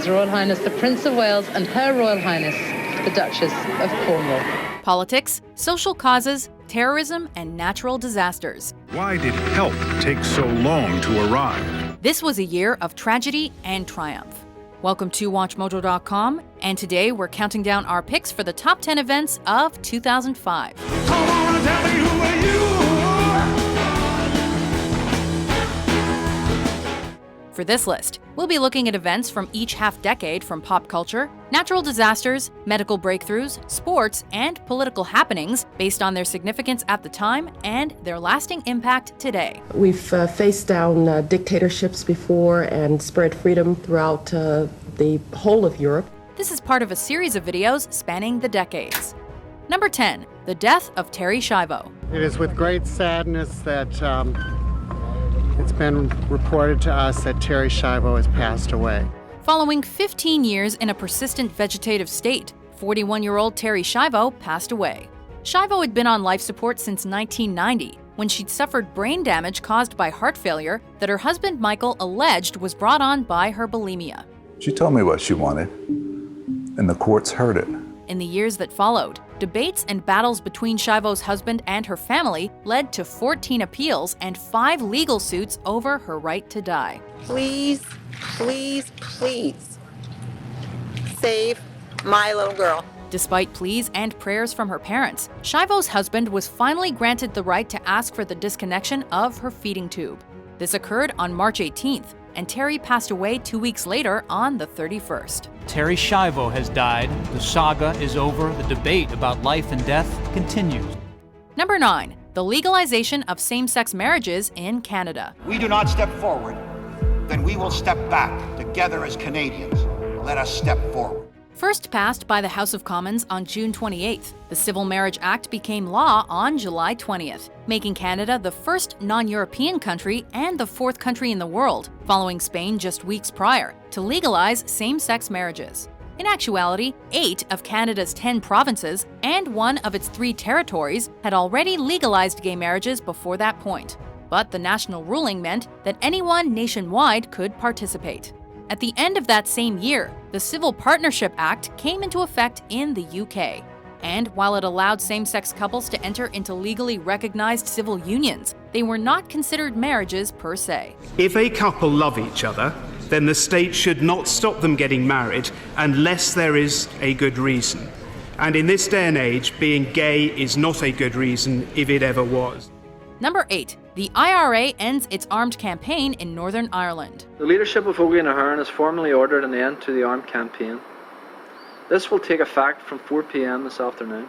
His Royal Highness the Prince of Wales and Her Royal Highness the Duchess of Cornwall. Politics, social causes, terrorism, and natural disasters. Why did help take so long to arrive? This was a year of tragedy and triumph. Welcome to WatchMojo.com, and today we're counting down our picks for the top 10 events of 2005. Come on and tell me who are you? For this list, we'll be looking at events from each half-decade from pop culture, natural disasters, medical breakthroughs, sports, and political happenings based on their significance at the time and their lasting impact today. We've faced down dictatorships before and spread freedom throughout the whole of Europe. This is part of a series of videos spanning the decades. Number 10, the death of Terri Schiavo. It is with great sadness that it's been reported to us that Terri Schiavo has passed away. Following 15 years in a persistent vegetative state, 41-year-old Terri Schiavo passed away. Schiavo had been on life support since 1990, when she'd suffered brain damage caused by heart failure that her husband Michael alleged was brought on by her bulimia. She told me what she wanted, and the courts heard it. In the years that followed, debates and battles between Schiavo's husband and her family led to 14 appeals and 5 legal suits over her right to die. Please, please, please save my little girl. Despite pleas and prayers from her parents, Schiavo's husband was finally granted the right to ask for the disconnection of her feeding tube. This occurred on March 18th, and Terri passed away 2 weeks later on the 31st. Terri Schiavo has died. The saga is over. The debate about life and death continues. Number 9, the legalization of same-sex marriages in Canada. We do not step forward, then we will step back together as Canadians. Let us step forward. First passed by the House of Commons on June 28th, the Civil Marriage Act became law on July 20th, making Canada the first non-European country and the 4th country in the world, following Spain just weeks prior, to legalize same-sex marriages. In actuality, 8 of Canada's 10 provinces and 1 of its 3 territories had already legalized gay marriages before that point. But the national ruling meant that anyone nationwide could participate. At the end of that same year, the Civil Partnership Act came into effect in the UK. And while it allowed same-sex couples to enter into legally recognized civil unions, they were not considered marriages per se. If a couple love each other, then the state should not stop them getting married unless there is a good reason. And in this day and age, being gay is not a good reason if it ever was. Number 8. The IRA ends its armed campaign in Northern Ireland. The leadership of Ogie and Ahern has formally ordered an end to the armed campaign. This will take effect from 4 p.m. this afternoon.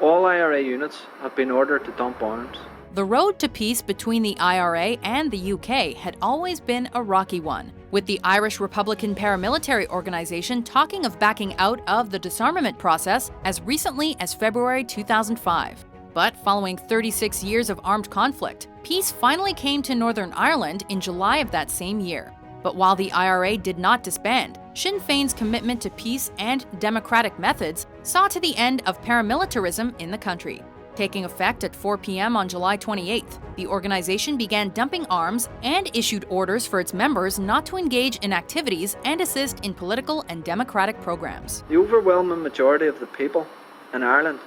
All IRA units have been ordered to dump arms. The road to peace between the IRA and the UK had always been a rocky one, with the Irish Republican paramilitary organization talking of backing out of the disarmament process as recently as February 2005. But following 36 years of armed conflict, peace finally came to Northern Ireland in July of that same year. But while the IRA did not disband, Sinn Féin's commitment to peace and democratic methods saw to the end of paramilitarism in the country. Taking effect at 4 p.m. on July 28th, the organization began dumping arms and issued orders for its members not to engage in activities and assist in political and democratic programs. The overwhelming majority of the people in Ireland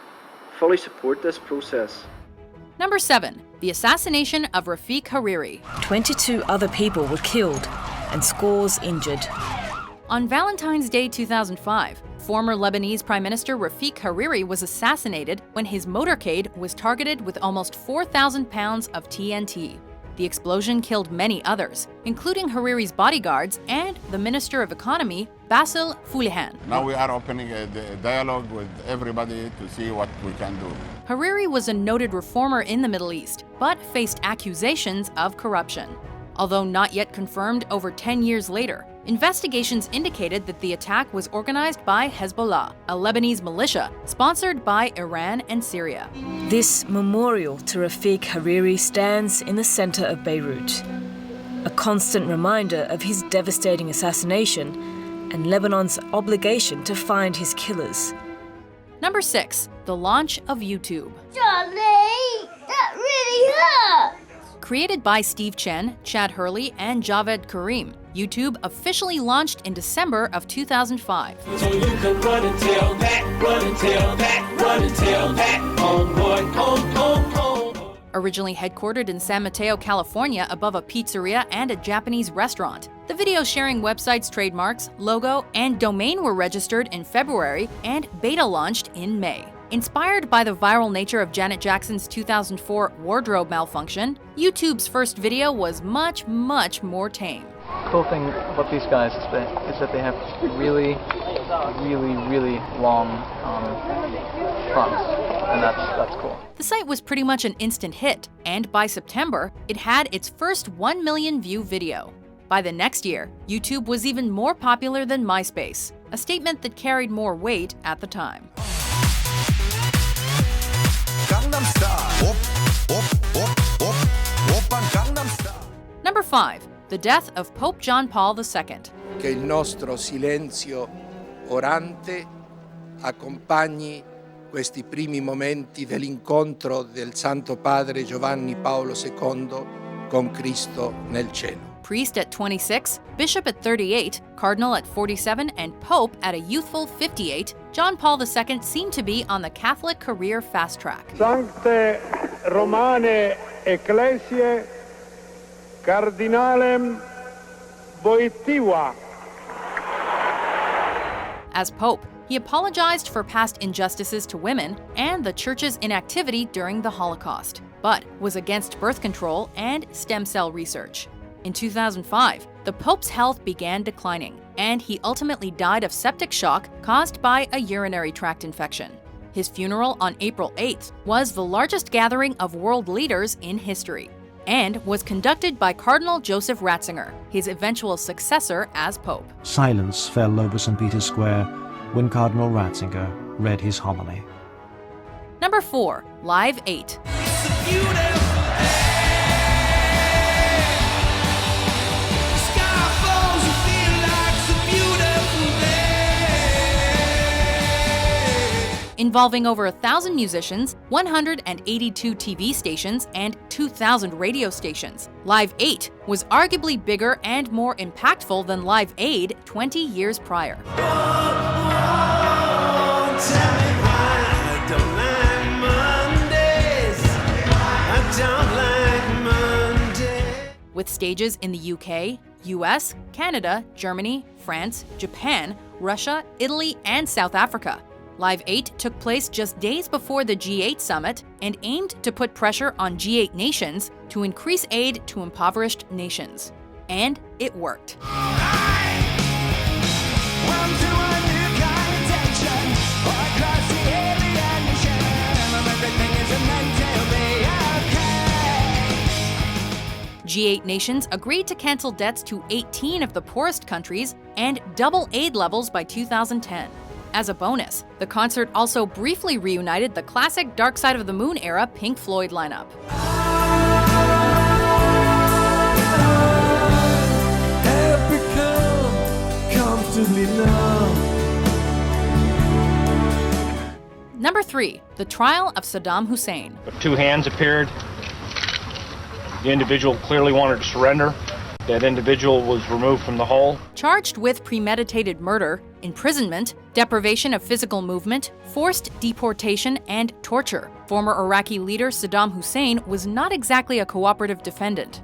fully support this process. Number 7. The assassination of Rafiq Hariri. 22 other people were killed and scores injured. On Valentine's Day 2005, former Lebanese Prime Minister Rafiq Hariri was assassinated when his motorcade was targeted with almost 4,000 pounds of TNT. The explosion killed many others, including Hariri's bodyguards and the Minister of Economy, Basil Foulihan. Now we are opening a dialogue with everybody to see what we can do. Hariri was a noted reformer in the Middle East, but faced accusations of corruption. Although not yet confirmed over 10 years later, investigations indicated that the attack was organized by Hezbollah, a Lebanese militia sponsored by Iran and Syria. This memorial to Rafiq Hariri stands in the center of Beirut, a constant reminder of his devastating assassination and Lebanon's obligation to find his killers. Number 6. The launch of YouTube. Charlie, that really hurt! Created by Steve Chen, Chad Hurley, and Javed Karim, YouTube officially launched in December of 2005. So you can run and tell that, run and tell that, run and tell that. On boy, on. Originally headquartered in San Mateo, California, above a pizzeria and a Japanese restaurant, the video-sharing website's trademarks, logo, and domain were registered in February and beta launched in May. Inspired by the viral nature of Janet Jackson's 2004 wardrobe malfunction, YouTube's first video was much, much more tame. Cool thing about these guys is that they have really, really, really long fronts, and that's cool. The site was pretty much an instant hit, and by September, it had its first 1 million view video. By the next year, YouTube was even more popular than MySpace, a statement that carried more weight at the time. Number 5. The death of Pope John Paul II. Che il nostro silenzio orante accompagni questi primi momenti dell'incontro del Santo Padre Giovanni Paolo II con Cristo nel cielo. Priest at 26, bishop at 38, cardinal at 47, and pope at a youthful 58, John Paul II seemed to be on the Catholic career fast track. Sancte Romane Ecclesiae Cardinalem Voitiva. As pope, he apologized for past injustices to women and the church's inactivity during the Holocaust, but was against birth control and stem cell research. In 2005, the Pope's health began declining, and he ultimately died of septic shock caused by a urinary tract infection. His funeral on April 8th was the largest gathering of world leaders in history, and was conducted by Cardinal Joseph Ratzinger, his eventual successor as Pope. Silence fell over St. Peter's Square when Cardinal Ratzinger read his homily. Number 4. Live 8. Involving over 1,000 musicians, 182 TV stations, and 2,000 radio stations, Live 8 was arguably bigger and more impactful than Live Aid 20 years prior. With stages in the UK, US, Canada, Germany, France, Japan, Russia, Italy, and South Africa, Live 8 took place just days before the G8 summit and aimed to put pressure on G8 nations to increase aid to impoverished nations. And it worked. G8 nations agreed to cancel debts to 18 of the poorest countries and double aid levels by 2010. As a bonus, the concert also briefly reunited the classic Dark Side of the Moon era Pink Floyd lineup. Number 3. The trial of Saddam Hussein. Two hands appeared. The individual clearly wanted to surrender. That individual was removed from the hole. Charged with premeditated murder, imprisonment, deprivation of physical movement, forced deportation, and torture, former Iraqi leader Saddam Hussein was not exactly a cooperative defendant.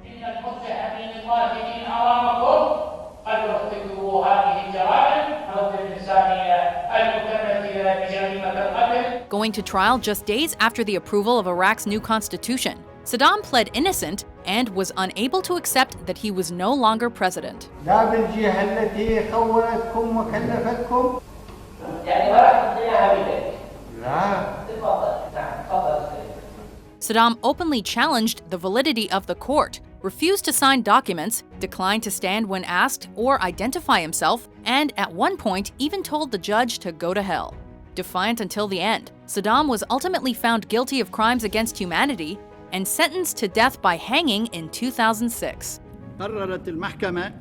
Going to trial just days after the approval of Iraq's new constitution, Saddam pled innocent and was unable to accept that he was no longer president. Saddam openly challenged the validity of the court, refused to sign documents, declined to stand when asked or identify himself, and at one point even told the judge to go to hell. Defiant until the end, Saddam was ultimately found guilty of crimes against humanity and sentenced to death by hanging in 2006. قررت المحكمة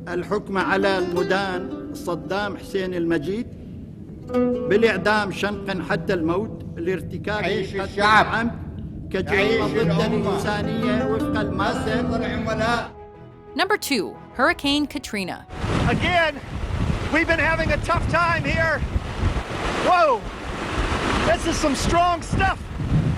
الحكم على المدان صدام حسين المجيد بالإعدام شنقا حتى الموت لارتكاب قتل عمد كجريمة ضد الإنسانية وفق المادة. Number 2. Hurricane Katrina. Again, we've been having a tough time here. Whoa, this is some strong stuff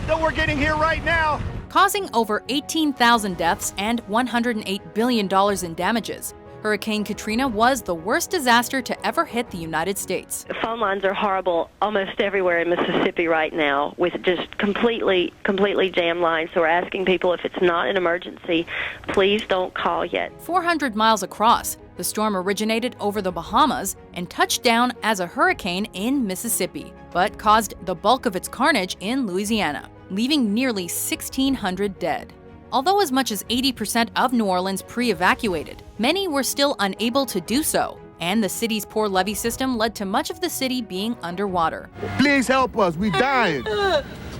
that we're getting here right now. Causing over 18,000 deaths and $108 billion in damages, Hurricane Katrina was the worst disaster to ever hit the United States. The phone lines are horrible almost everywhere in Mississippi right now, with just completely jammed lines. So we're asking people, if it's not an emergency, please don't call yet. 400 miles across, the storm originated over the Bahamas and touched down as a hurricane in Mississippi, but caused the bulk of its carnage in Louisiana, leaving nearly 1,600 dead. Although as much as 80% of New Orleans pre-evacuated, many were still unable to do so, and the city's poor levee system led to much of the city being underwater. Please help us, we're dying.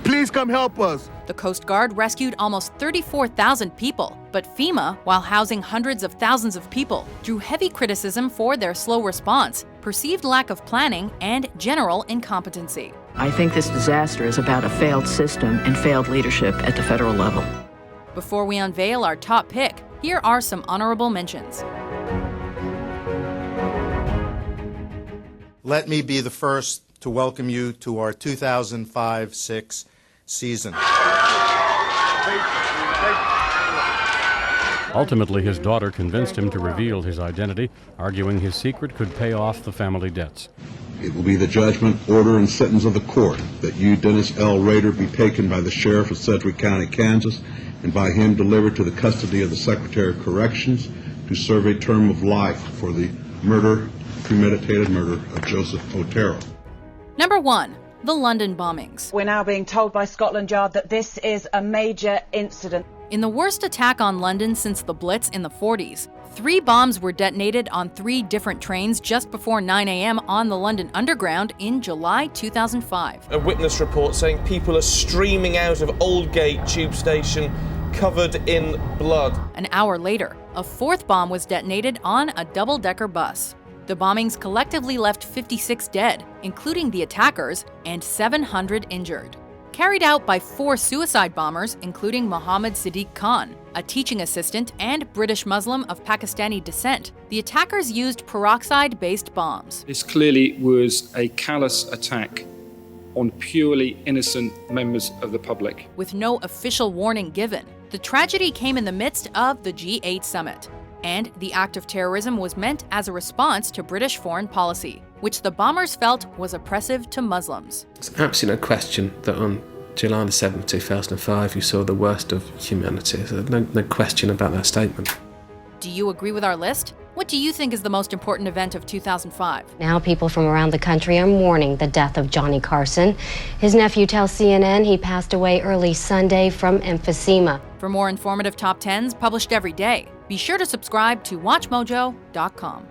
Please come help us. The Coast Guard rescued almost 34,000 people, but FEMA, while housing hundreds of thousands of people, drew heavy criticism for their slow response, perceived lack of planning, and general incompetency. I think this disaster is about a failed system and failed leadership at the federal level. Before we unveil our top pick, here are some honorable mentions. Let me be the first to welcome you to our 2005-06 season. Ultimately, his daughter convinced him to reveal his identity, arguing his secret could pay off the family debts. It will be the judgment, order, and sentence of the court that you, Dennis L. Rader, be taken by the Sheriff of Sedgwick County, Kansas, and by him delivered to the custody of the Secretary of Corrections to serve a term of life for the premeditated murder of Joseph Otero. Number 1. The London bombings. We're now being told by Scotland Yard that this is a major incident. In the worst attack on London since the Blitz in the 40s, 3 bombs were detonated on 3 different trains just before 9 a.m. on the London Underground in July 2005. A witness report saying people are streaming out of Aldgate tube station covered in blood. An hour later, a 4th bomb was detonated on a double-decker bus. The bombings collectively left 56 dead, including the attackers, and 700 injured. Carried out by 4 suicide bombers, including Mohammed Sadiq Khan, a teaching assistant and British Muslim of Pakistani descent, the attackers used peroxide-based bombs. This clearly was a callous attack on purely innocent members of the public. With no official warning given, the tragedy came in the midst of the G8 summit, and the act of terrorism was meant as a response to British foreign policy, which the bombers felt was oppressive to Muslims. There's absolutely no question that on July 7, 2005, you saw the worst of humanity. There's no question about that statement. Do you agree with our list? What do you think is the most important event of 2005? Now people from around the country are mourning the death of Johnny Carson. His nephew tells CNN he passed away early Sunday from emphysema. For more informative top 10s published every day, be sure to subscribe to WatchMojo.com.